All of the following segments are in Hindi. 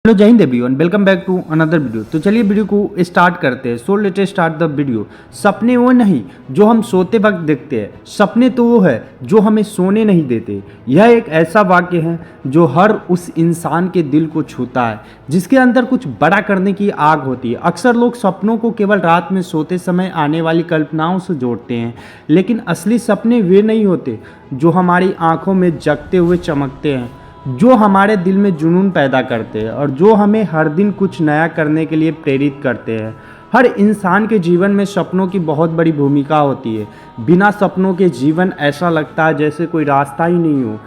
हेलो जय हिंद everyone, welcome back to another video. तो चलिए वीडियो को स्टार्ट करते हैं। So let start the video. सपने वो नहीं जो हम सोते वक्त देखते हैं, सपने तो वो है जो हमें सोने नहीं देते। यह एक ऐसा वाक्य है जो हर उस इंसान के दिल को छूता है जिसके अंदर कुछ बड़ा करने की आग होती है। अक्सर लोग सपनों को केवल रात में सोते समय आने वाली कल्पनाओं से जोड़ते हैं, लेकिन असली सपने वे नहीं होते जो हमारी आंखों में जगते हुए चमकते हैं, जो हमारे दिल में जुनून पैदा करते हैं और जो हमें हर दिन कुछ नया करने के लिए प्रेरित करते हैं। हर इंसान के जीवन में सपनों की बहुत बड़ी भूमिका होती है। बिना सपनों के जीवन ऐसा लगता है जैसे कोई रास्ता ही नहीं हो।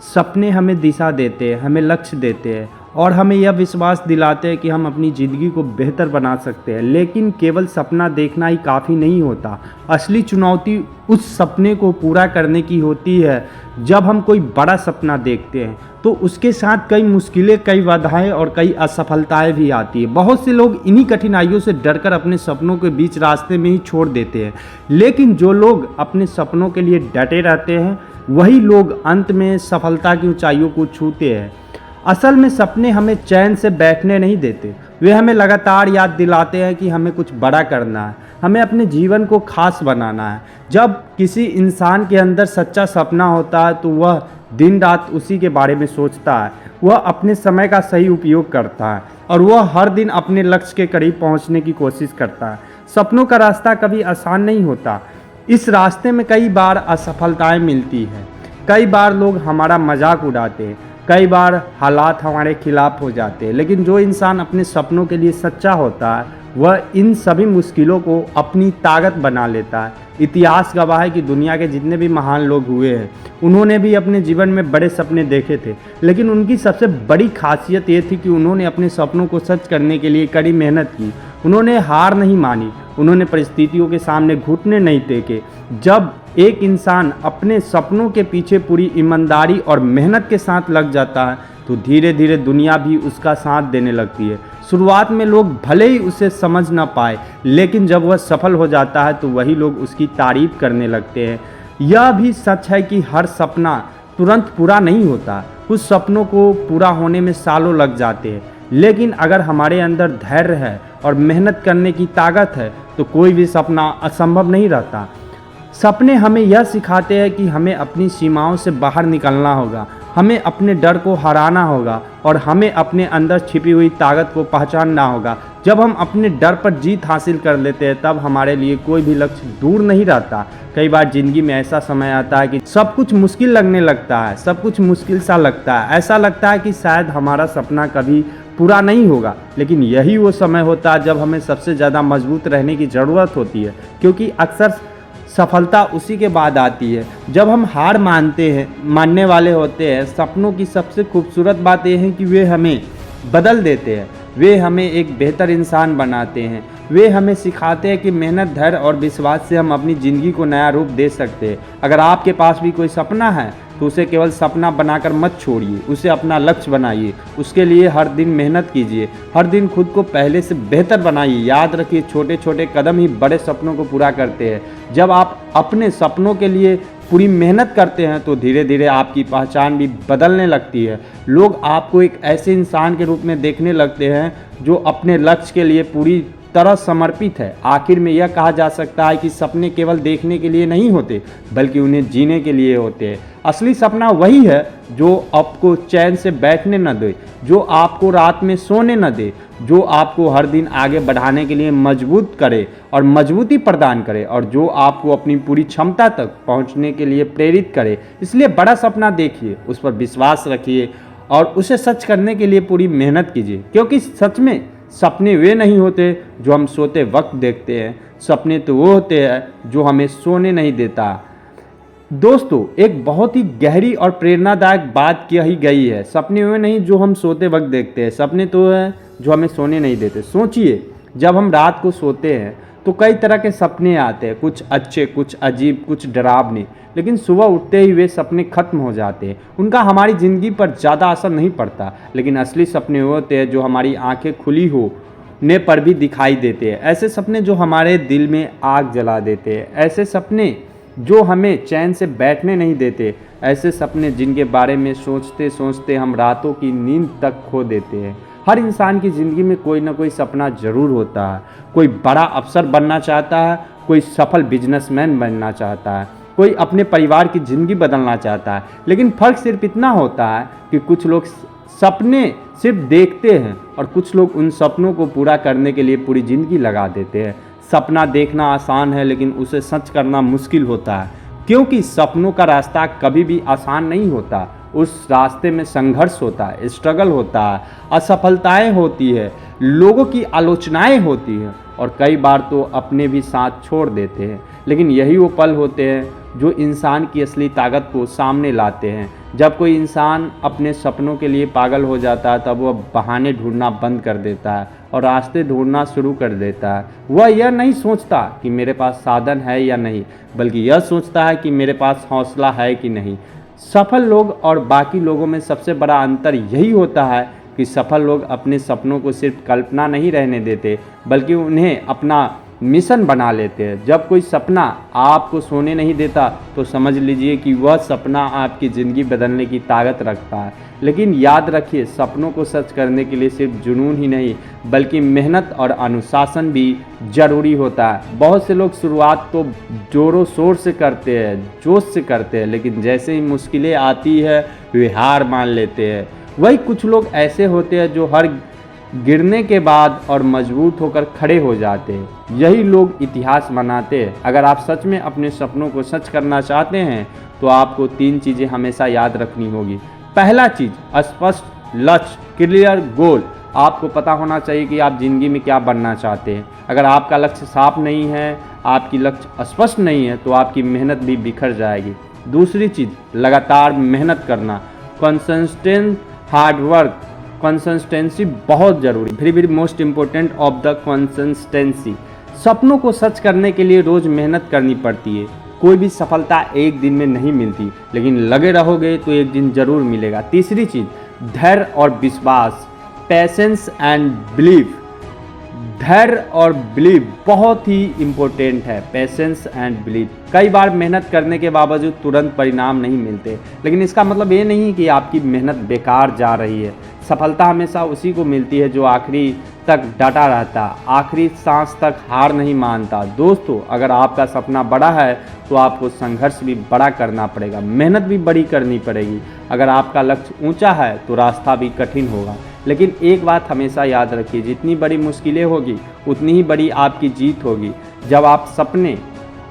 सपने हमें दिशा देते हैं, हमें लक्ष्य देते हैं और हमें यह विश्वास दिलाते हैं कि हम अपनी ज़िंदगी को बेहतर बना सकते हैं। लेकिन केवल सपना देखना ही काफ़ी नहीं होता। असली चुनौती उस सपने को पूरा करने की होती है। जब हम कोई बड़ा सपना देखते हैं तो उसके साथ कई मुश्किलें, कई बाधाएं और कई असफलताएं भी आती है। बहुत से लोग इन्हीं कठिनाइयों से डरकर अपने सपनों के बीच रास्ते में ही छोड़ देते हैं, लेकिन जो लोग अपने सपनों के लिए डटे रहते हैं वही लोग अंत में सफलता की ऊंचाइयों को छूते हैं। असल में सपने हमें चैन से बैठने नहीं देते, वे हमें लगातार याद दिलाते हैं कि हमें कुछ बड़ा करना है, हमें अपने जीवन को खास बनाना है। जब किसी इंसान के अंदर सच्चा सपना होता है तो वह दिन रात उसी के बारे में सोचता है, वह अपने समय का सही उपयोग करता है और वह हर दिन अपने लक्ष्य के करीब पहुंचने की कोशिश करता है। सपनों का रास्ता कभी आसान नहीं होता। इस रास्ते में कई बार असफलताएं मिलती हैं, कई बार लोग हमारा मजाक उड़ाते हैं, कई बार हालात हमारे खिलाफ हो जाते हैं, लेकिन जो इंसान अपने सपनों के लिए सच्चा होता है वह इन सभी मुश्किलों को अपनी ताकत बना लेता है। इतिहास गवाह है कि दुनिया के जितने भी महान लोग हुए हैं उन्होंने भी अपने जीवन में बड़े सपने देखे थे, लेकिन उनकी सबसे बड़ी खासियत ये थी कि उन्होंने अपने सपनों को सच करने के लिए कड़ी मेहनत की। उन्होंने हार नहीं मानी, उन्होंने परिस्थितियों के सामने घुटने नहीं टेके। जब एक इंसान अपने सपनों के पीछे पूरी ईमानदारी और मेहनत के साथ लग जाता है तो धीरे धीरे दुनिया भी उसका साथ देने लगती है। शुरुआत में लोग भले ही उसे समझ ना पाए, लेकिन जब वह सफल हो जाता है तो वही लोग उसकी तारीफ करने लगते हैं। यह भी सच है कि हर सपना तुरंत पूरा नहीं होता। कुछ सपनों को पूरा होने में सालों लग जाते हैं, लेकिन अगर हमारे अंदर धैर्य है और मेहनत करने की ताकत है तो कोई भी सपना असंभव नहीं रहता। सपने हमें यह सिखाते हैं कि हमें अपनी सीमाओं से बाहर निकलना होगा, हमें अपने डर को हराना होगा और हमें अपने अंदर छिपी हुई ताकत को पहचानना होगा। जब हम अपने डर पर जीत हासिल कर लेते हैं तब हमारे लिए कोई भी लक्ष्य दूर नहीं रहता। कई बार ज़िंदगी में ऐसा समय आता है कि सब कुछ मुश्किल लगने लगता है, सब कुछ मुश्किल सा लगता है, ऐसा लगता है कि शायद हमारा सपना कभी पूरा नहीं होगा। लेकिन यही वो समय होता है जब हमें सबसे ज़्यादा मजबूत रहने की ज़रूरत होती है, क्योंकि अक्सर सफलता उसी के बाद आती है जब हम हार मानने वाले होते हैं। सपनों की सबसे खूबसूरत बात यह है कि वे हमें बदल देते हैं, वे हमें एक बेहतर इंसान बनाते हैं। वे हमें सिखाते हैं कि मेहनत, धैर्य और विश्वास से हम अपनी ज़िंदगी को नया रूप दे सकते हैं। अगर आपके पास भी कोई सपना है तो उसे केवल सपना बनाकर मत छोड़िए, उसे अपना लक्ष्य बनाइए। उसके लिए हर दिन मेहनत कीजिए, हर दिन खुद को पहले से बेहतर बनाइए। याद रखिए, छोटे छोटे कदम ही बड़े सपनों को पूरा करते हैं। जब आप अपने सपनों के लिए पूरी मेहनत करते हैं तो धीरे धीरे आपकी पहचान भी बदलने लगती है। लोग आपको एक ऐसे इंसान के रूप में देखने लगते हैं जो अपने लक्ष्य के लिए पूरी तरह समर्पित है। आखिर में यह कहा जा सकता है कि सपने केवल देखने के लिए नहीं होते बल्कि उन्हें जीने के लिए होते हैं। असली सपना वही है जो आपको चैन से बैठने न दे, जो आपको रात में सोने न दे, जो आपको हर दिन आगे बढ़ाने के लिए मजबूत करे और मजबूती प्रदान करे और जो आपको अपनी पूरी क्षमता तक पहुंचने के लिए प्रेरित करे। इसलिए बड़ा सपना देखिए, उस पर विश्वास रखिए और उसे सच करने के लिए पूरी मेहनत कीजिए, क्योंकि सच में सपने वे नहीं होते जो हम सोते वक्त देखते हैं, सपने तो वो होते हैं जो हमें सोने नहीं देता। दोस्तों, एक बहुत ही गहरी और प्रेरणादायक बात कही गई है, सपने वे नहीं जो हम सोते वक्त देखते हैं, सपने तो है जो हमें सोने नहीं देते। सोचिए, जब हम रात को सोते हैं तो कई तरह के सपने आते हैं, कुछ अच्छे, कुछ अजीब, कुछ डरावने, लेकिन सुबह उठते ही वे सपने खत्म हो जाते हैं। उनका हमारी ज़िंदगी पर ज़्यादा असर नहीं पड़ता, लेकिन असली सपने वो होते हैं जो हमारी आंखें खुली होने पर भी दिखाई देते हैं। ऐसे सपने जो हमारे दिल में आग जला देते हैं, ऐसे सपने जो हमें चैन से बैठने नहीं देते, ऐसे सपने जिनके बारे में सोचते सोचते हम रातों की नींद तक खो देते हैं। हर इंसान की ज़िंदगी में कोई ना कोई सपना ज़रूर होता है। कोई बड़ा अफसर बनना चाहता है, कोई सफल बिजनेसमैन बनना चाहता है, कोई अपने परिवार की ज़िंदगी बदलना चाहता है। लेकिन फ़र्क सिर्फ इतना होता है कि कुछ लोग सपने सिर्फ देखते हैं और कुछ लोग उन सपनों को पूरा करने के लिए पूरी ज़िंदगी लगा देते हैं। सपना देखना आसान है, लेकिन उसे सच करना मुश्किल होता है, क्योंकि सपनों का रास्ता कभी भी आसान नहीं होता। उस रास्ते में संघर्ष होता है, स्ट्रगल होता है, असफलताएं होती है, लोगों की आलोचनाएं होती हैं और कई बार तो अपने भी साथ छोड़ देते हैं। लेकिन यही वो पल होते हैं जो इंसान की असली ताकत को सामने लाते हैं। जब कोई इंसान अपने सपनों के लिए पागल हो जाता है, तब वह बहाने ढूंढना बंद कर देता है और रास्ते ढूंढना शुरू कर देता है। वह यह नहीं सोचता कि मेरे पास साधन है या नहीं, बल्कि यह सोचता है कि मेरे पास हौसला है कि नहीं। सफल लोग और बाकी लोगों में सबसे बड़ा अंतर यही होता है कि सफल लोग अपने सपनों को सिर्फ कल्पना नहीं रहने देते, बल्कि उन्हें अपना मिशन बना लेते हैं। जब कोई सपना आपको सोने नहीं देता, तो समझ लीजिए कि वह सपना आपकी ज़िंदगी बदलने की ताकत रखता है। लेकिन याद रखिए, सपनों को सच करने के लिए सिर्फ जुनून ही नहीं, बल्कि मेहनत और अनुशासन भी ज़रूरी होता है। बहुत से लोग शुरुआत तो ज़ोरों शोर से करते हैं, जोश से करते हैं, लेकिन जैसे ही मुश्किलें आती है वे हार मान लेते हैं। वही कुछ लोग ऐसे होते हैं जो हर गिरने के बाद और मजबूत होकर खड़े हो जाते हैं। यही लोग इतिहास बनाते हैं। अगर आप सच में अपने सपनों को सच करना चाहते हैं, तो आपको 3 चीज़ें हमेशा याद रखनी होगी। पहला चीज़, स्पष्ट लक्ष्य, क्लियर गोल। आपको पता होना चाहिए कि आप ज़िंदगी में क्या बनना चाहते हैं। अगर आपका लक्ष्य साफ नहीं है, आपकी लक्ष्य स्पष्ट नहीं है, तो आपकी मेहनत भी बिखर जाएगी। दूसरी चीज़, लगातार मेहनत करना, कंसिस्टेंट हार्ड वर्क। कंसिस्टेंसी बहुत ज़रूरी, very most important of the consistency. सपनों को सच करने के लिए रोज़ मेहनत करनी पड़ती है। कोई भी सफलता एक दिन में नहीं मिलती, लेकिन लगे रहोगे तो एक दिन ज़रूर मिलेगा। तीसरी चीज़, धैर्य और विश्वास, पेशेंस एंड बिलीफ। धैर्य और बिलीव बहुत ही इम्पोर्टेंट है, पेशेंस एंड बिलीव। कई बार मेहनत करने के बावजूद तुरंत परिणाम नहीं मिलते, लेकिन इसका मतलब ये नहीं कि आपकी मेहनत बेकार जा रही है। सफलता हमेशा उसी को मिलती है जो आखिरी तक डटा रहता, आखिरी सांस तक हार नहीं मानता। दोस्तों, अगर आपका सपना बड़ा है तो आपको संघर्ष भी बड़ा करना पड़ेगा, मेहनत भी बड़ी करनी पड़ेगी। अगर आपका लक्ष्य ऊंचा है तो रास्ता भी कठिन होगा, लेकिन एक बात हमेशा याद रखिए, जितनी बड़ी मुश्किलें होगी उतनी ही बड़ी आपकी जीत होगी। जब आप सपने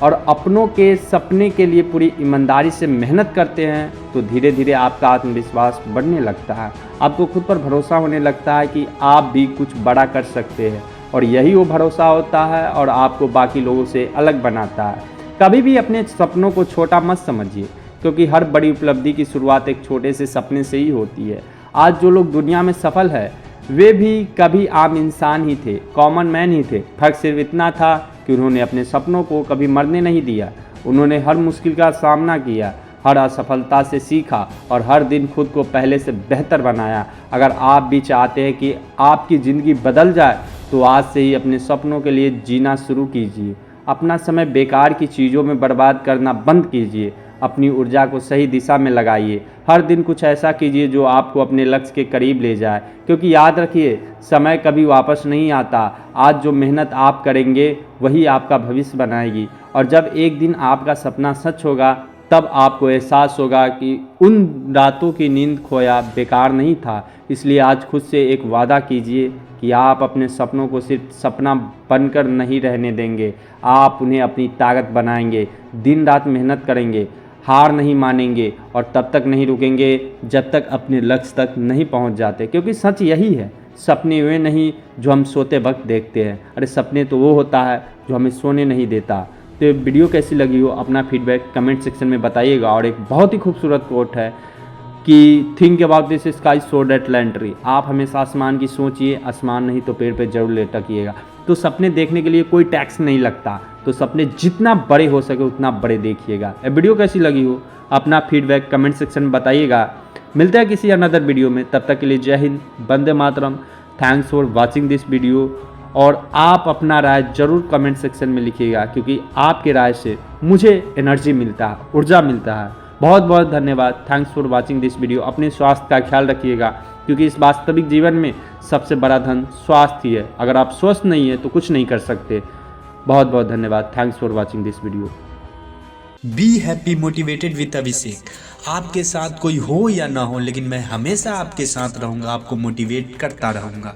और अपनों के सपने के लिए पूरी ईमानदारी से मेहनत करते हैं, तो धीरे धीरे आपका आत्मविश्वास बढ़ने लगता है। आपको खुद पर भरोसा होने लगता है कि आप भी कुछ बड़ा कर सकते हैं, और यही वो भरोसा होता है और आपको बाकी लोगों से अलग बनाता है। कभी भी अपने सपनों को छोटा मत समझिए, क्योंकि हर बड़ी उपलब्धि की शुरुआत एक छोटे से सपने से ही होती है। आज जो लोग दुनिया में सफल है, वे भी कभी आम इंसान ही थे, कॉमन मैन ही थे। फर्क सिर्फ इतना था कि उन्होंने अपने सपनों को कभी मरने नहीं दिया। उन्होंने हर मुश्किल का सामना किया, हर असफलता से सीखा और हर दिन खुद को पहले से बेहतर बनाया। अगर आप भी चाहते हैं कि आपकी ज़िंदगी बदल जाए, तो आज से ही अपने सपनों के लिए जीना शुरू कीजिए। अपना समय बेकार की चीज़ों में बर्बाद करना बंद कीजिए। अपनी ऊर्जा को सही दिशा में लगाइए। हर दिन कुछ ऐसा कीजिए जो आपको अपने लक्ष्य के करीब ले जाए, क्योंकि याद रखिए, समय कभी वापस नहीं आता। आज जो मेहनत आप करेंगे वही आपका भविष्य बनाएगी, और जब एक दिन आपका सपना सच होगा, तब आपको एहसास होगा कि उन रातों की नींद खोया बेकार नहीं था। इसलिए आज खुद से एक वादा कीजिए कि आप अपने सपनों को सिर्फ सपना बनकर नहीं रहने देंगे, आप उन्हें अपनी ताकत बनाएंगे। दिन रात मेहनत करेंगे, हार नहीं मानेंगे और तब तक नहीं रुकेंगे जब तक अपने लक्ष्य तक नहीं पहुंच जाते। क्योंकि सच यही है, सपने वे नहीं जो हम सोते वक्त देखते हैं, अरे सपने तो वो होता है जो हमें सोने नहीं देता। तो ये वीडियो कैसी लगी हो, अपना फीडबैक कमेंट सेक्शन में बताइएगा। और एक बहुत ही खूबसूरत कोट है कि think about this sky so that Landry. आप हमेशा आसमान की सोचिए, आसमान नहीं तो पेड़ पे जरूर लटकिएगा। तो सपने देखने के लिए कोई टैक्स नहीं लगता, तो सपने जितना बड़े हो सके उतना बड़े देखिएगा। ये वीडियो कैसी लगी हो, अपना फीडबैक कमेंट सेक्शन में बताइएगा। मिलते हैं किसी अनदर वीडियो में, तब तक के लिए जय हिंद, वंदे मातरम। Thanks for watching this video. और आप अपना राय जरूर कमेंट सेक्शन में लिखिएगा, क्योंकि आपके राय से मुझे एनर्जी मिलता है, ऊर्जा मिलता है। बहुत बहुत धन्यवाद। Thanks for watching this video. अपने स्वास्थ्य का ख्याल रखिएगा, क्योंकि इस वास्तविक जीवन में सबसे बड़ा धन स्वास्थ्य ही है। अगर आप स्वस्थ नहीं है तो कुछ नहीं कर सकते। बहुत बहुत धन्यवाद। Thanks for watching this video. Be happy motivated with Abhishek. आपके साथ कोई हो या ना हो, लेकिन मैं हमेशा आपके साथ रहूँगा, आपको मोटिवेट करता रहूँगा।